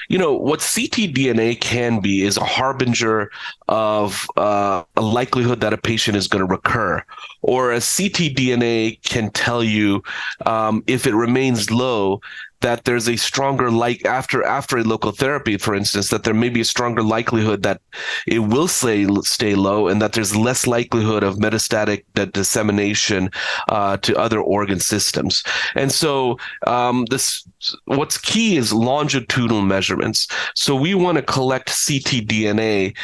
What ctDNA can be is a harbinger of a likelihood that a patient is going to recur, or as ctDNA can tell you, if it remains low, that there's a stronger after a local therapy, for instance, that there may be a stronger likelihood that it will stay low, and that there's less likelihood of metastatic dissemination to other organ systems. And so this what's key is longitudinal measurements. So we want to collect ctDNA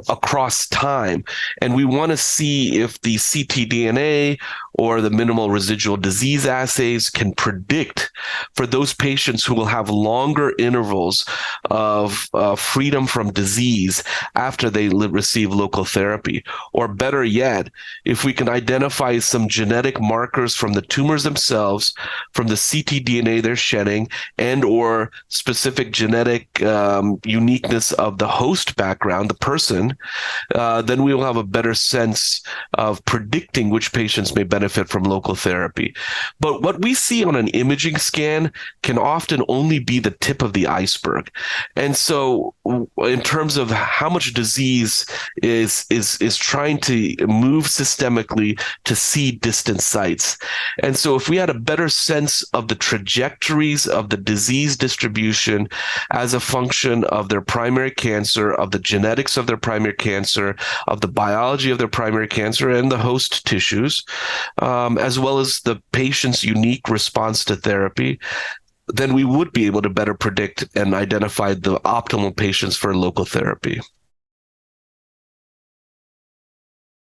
across time, and we want to see if the ctDNA or the minimal residual disease assays can predict for those patients who will have longer intervals of freedom from disease after they receive local therapy. Or better yet, if we can identify some genetic markers from the tumors themselves, from the ctDNA they're shedding, and or specific genetic uniqueness of the host background, the person, then we will have a better sense of predicting which patients may benefit from local therapy. But what we see on an imaging scan can often only be the tip of the iceberg. And so in terms of how much disease is trying to move systemically to see distant sites. And so if we had a better sense of the trajectories of the disease distribution as a function of their primary cancer, of the genetics of their primary cancer, of the biology of their primary cancer and the host tissues, as well as the patient's unique response to therapy, then we would be able to better predict and identify the optimal patients for local therapy.